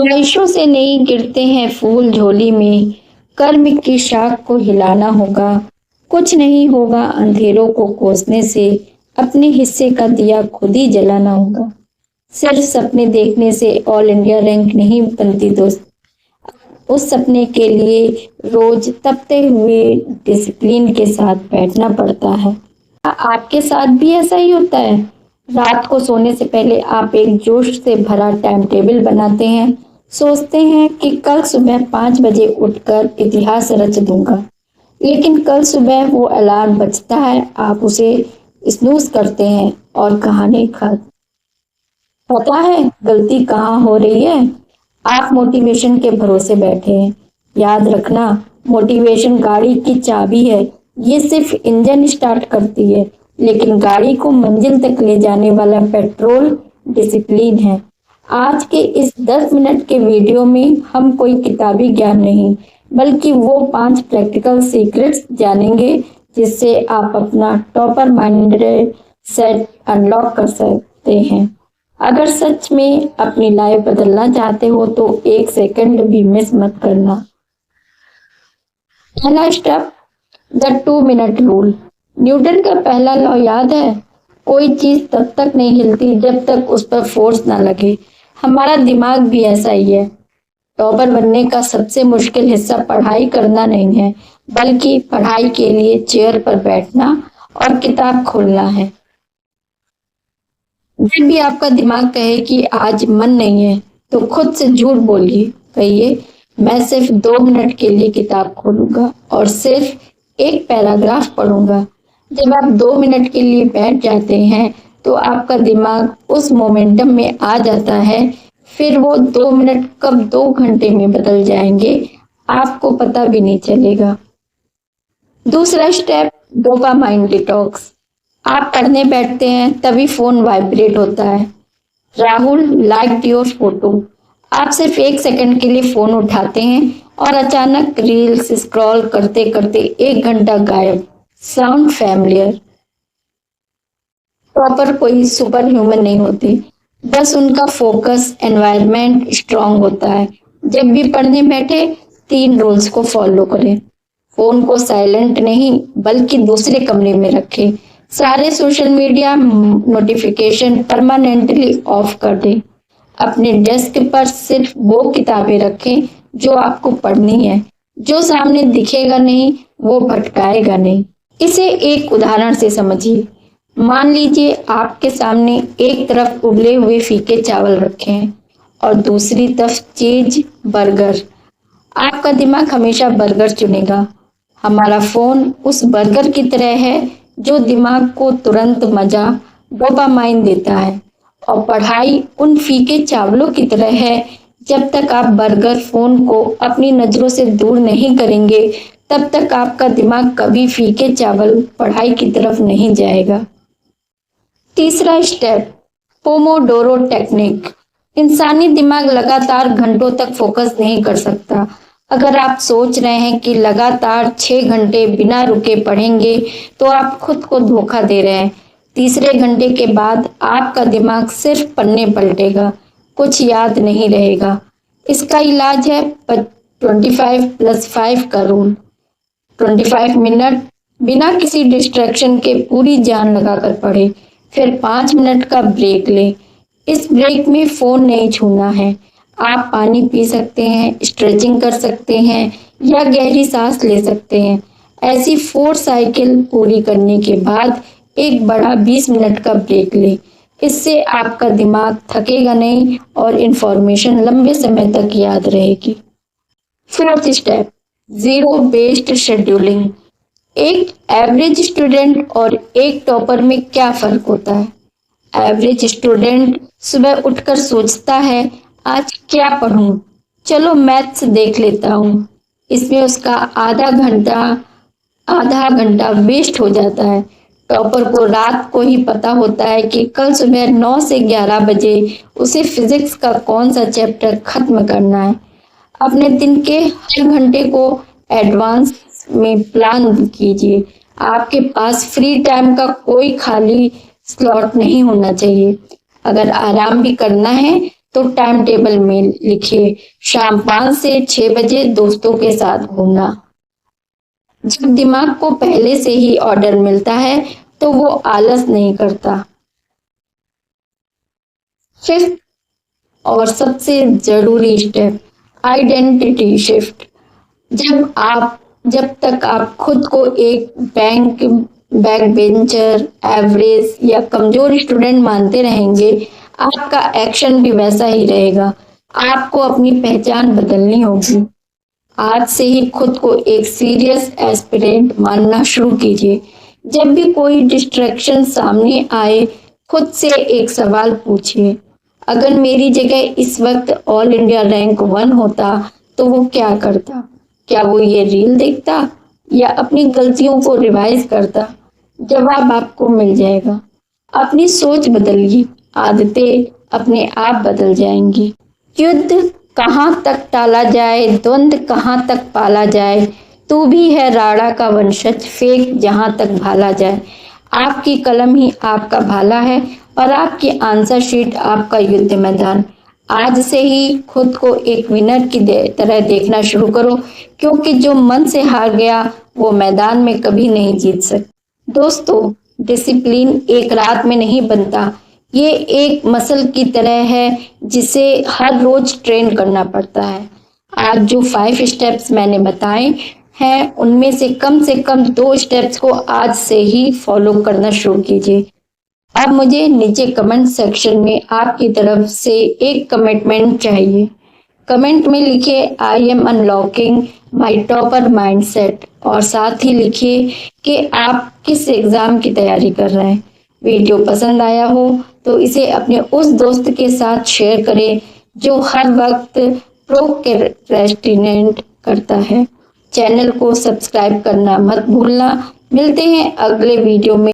ख्वाहिशों से नहीं गिरते हैं फूल झोली में, कर्म की शाख को हिलाना होगा। कुछ नहीं होगा अंधेरों को कोसने से, अपने हिस्से का दिया खुद ही जलाना होगा। सिर्फ सपने देखने से ऑल इंडिया रैंक नहीं बनती दोस्त। उस सपने के लिए रोज तपते हुए डिसिप्लिन के साथ बैठना पड़ता है। आपके साथ भी ऐसा ही होता है? रात को सोने से पहले आप एक जोश से भरा टाइम टेबल बनाते हैं, सोचते हैं कि कल सुबह 5 बजे उठकर इतिहास रच दूंगा, लेकिन कल सुबह वो अलार्म बजता है, आप उसे स्नूज करते हैं और कहानी खत्म। पता है गलती कहाँ हो रही है? आप मोटिवेशन के भरोसे बैठे हैं। याद रखना, मोटिवेशन गाड़ी की चाबी है। ये सिर्फ इंजन स्टार्ट करती है, लेकिन गाड़ी को मंजिल तक ले जाने वाला पेट्रोल डिसिप्लिन है। आज के इस 10 मिनट के वीडियो में हम कोई किताबी ज्ञान नहीं, बल्कि वो 5 प्रैक्टिकल सीक्रेट्स जानेंगे जिससे आप अपना टॉपर माइंड सेट अनलॉक कर सकते हैं। अगर सच में अपनी लाइफ बदलना चाहते हो तो 1 सेकंड भी मिस मत करना। पहला step, the 2 minute rule. Newton का पहला लॉ याद है? कोई चीज तब तक नहीं हिलती जब तक उस पर फोर्स ना लगे। हमारा दिमाग भी ऐसा ही है। टॉपर बनने का सबसे मुश्किल हिस्सा पढ़ाई करना नहीं है, बल्कि पढ़ाई के लिए चेयर पर बैठना और किताब खोलना है। जब भी आपका दिमाग कहे कि आज मन नहीं है, तो खुद से झूठ बोलिए। कहिए, मैं सिर्फ 2 मिनट के लिए किताब खोलूंगा और सिर्फ एक पैराग्राफ पढ़ूंगा। जब आप 2 मिनट के लिए बैठ जाते हैं तो आपका दिमाग उस मोमेंटम में आ जाता है। फिर वो 2 मिनट कब 2 घंटे में बदल जाएंगे, आपको पता भी नहीं चलेगा। दूसरा स्टेप, डोपामाइन डिटॉक्स। आप पढ़ने बैठते हैं तभी फोन वाइब्रेट होता है। Rahul liked your photo. आप सिर्फ 1 सेकंड के लिए फोन उठाते हैं और अचानक रील्स स्क्रॉल करते करते 1 घंटा गायब। Sound familiar? प्रॉपर कोई सुपर ह्यूमन नहीं होते, बस उनका फोकस एनवायरनमेंट स्ट्रांग होता है। जब भी पढ़ने बैठे 3 रूल्स को फॉलो करें। फोन को साइलेंट नहीं बल्कि दूसरे कमरे में रखें। सारे social media notification permanently of कर दें। अपने डेस्क पर सिर्फ वो किताबें रखें जो आपको पढ़नी है। जो सामने दिखेगा नहीं वो भटकाएगा नहीं। इसे एक उदाहरण से समझिए। मान लीजिए आपके सामने एक तरफ उबले हुए फीके चावल रखे हैं और दूसरी तरफ चीज बर्गर। आपका दिमाग हमेशा बर्गर चुनेगा। हमारा फोन उस बर्गर की तरह है जो दिमाग को तुरंत मजा, डोपामाइन देता है, और पढ़ाई उन फीके चावलों की तरह है। जब तक आप बर्गर फोन को अपनी नजरों से दूर नहीं करेंगे, तब तक आपका दिमाग कभी फीके चावल पढ़ाई की तरफ नहीं जाएगा। तीसरा स्टेप, पोमोडोरो टेक्निक। इंसानी दिमाग लगातार घंटों तक फोकस नहीं कर सकता। अगर आप सोच रहे हैं कि लगातार 6 घंटे बिना रुके पढ़ेंगे तो आप खुद को धोखा दे रहे हैं। तीसरे घंटे के बाद आपका दिमाग सिर्फ पन्ने पलटेगा, कुछ याद नहीं रहेगा। इसका इलाज है 25+5 का रूल। 25 मिनट बिना किसी डिस्ट्रैक्शन के पूरी जान लगाकर पढ़े, फिर 5 मिनट का ब्रेक ले। इस ब्रेक में फोन नहीं छूना है। आप पानी पी सकते हैं, स्ट्रेचिंग कर सकते हैं या गहरी सांस ले सकते हैं। ऐसी 4 साइकिल पूरी करने के बाद एक बड़ा 20 मिनट का ब्रेक ले। इससे आपका दिमाग थकेगा नहीं और इंफॉर्मेशन लंबे समय तक याद रहेगी। Fourth step, zero based scheduling. एक एवरेज स्टूडेंट और एक टॉपर में क्या फर्क होता है? एवरेज स्टूडेंट सुबह उठकर सोचता है आज क्या पढूं, चलो मैथ्स देख लेता हूँ। इसमें उसका आधा घंटा वेस्ट हो जाता है। टॉपर को रात को ही पता होता है कि कल सुबह 9 से 11 बजे उसे फिजिक्स का कौन सा चैप्टर खत्म करना है। अपने दिन के हर घंटे को एडवांस में प्लान कीजिए। आपके पास फ्री टाइम का कोई खाली स्लॉट नहीं होना चाहिए। अगर आराम भी करना है तो टाइम टेबल में लिखिए शाम 5 से 6 बजे दोस्तों के साथ घूमना। जब दिमाग को पहले से ही ऑर्डर मिलता है तो वो आलस नहीं करता। फिफ्थ और सबसे जरूरी स्टेप, आइडेंटिटी शिफ्ट। जब तक आप खुद को एक बैक बेंचर, एवरेज या कमजोर स्टूडेंट मानते रहेंगे, आपका एक्शन भी वैसा ही रहेगा। आपको अपनी पहचान बदलनी होगी। आज से ही खुद को एक सीरियस एस्पिरेंट मानना शुरू कीजिए। जब भी कोई डिस्ट्रैक्शन सामने आए, खुद से एक सवाल पूछिए, अगर मेरी जगह इस वक्त ऑल इंडिया रैंक 1 होता तो वो क्या करता? क्या वो ये रील देखता या अपनी गलतियों को रिवाइज करता? जवाब आपको मिल जाएगा। अपनी सोच बदलिए, आदतें अपने आप बदल जाएंगी। युद्ध कहाँ तक टाला जाए, द्वंद कहाँ तक पाला जाए, तू भी है राणा का वंशज, फेंक जहाँ तक भाला जाए। आपकी कलम ही आपका भाला है और आपकी आंसर शीट आपका युद्ध मैदान। आज से ही खुद को एक विनर की तरह देखना शुरू करो, क्योंकि जो मन से हार गया वो मैदान में कभी नहीं जीत सकता। दोस्तों, डिसिप्लिन एक रात में नहीं बनता। ये एक मसल की तरह है जिसे हर रोज ट्रेन करना पड़ता है। आज जो 5 स्टेप्स मैंने बताए हैं, उनमें से कम 2 स्टेप्स को आज से ही फॉलो करना शुरू कीजिए। अब मुझे नीचे कमेंट सेक्शन में आपकी तरफ से एक कमिटमेंट चाहिए। कमेंट में लिखिए I am unlocking my topper mindset और साथ ही लिखिए कि आप किस एग्जाम की तैयारी कर रहे हैं। वीडियो पसंद आया हो तो इसे अपने उस दोस्त के साथ शेयर करें जो हर वक्त प्रोक्रेस्टिनेट करता है। चैनल को सब्सक्राइब करना मत भूलना। मिलते हैं अगले वीडियो में।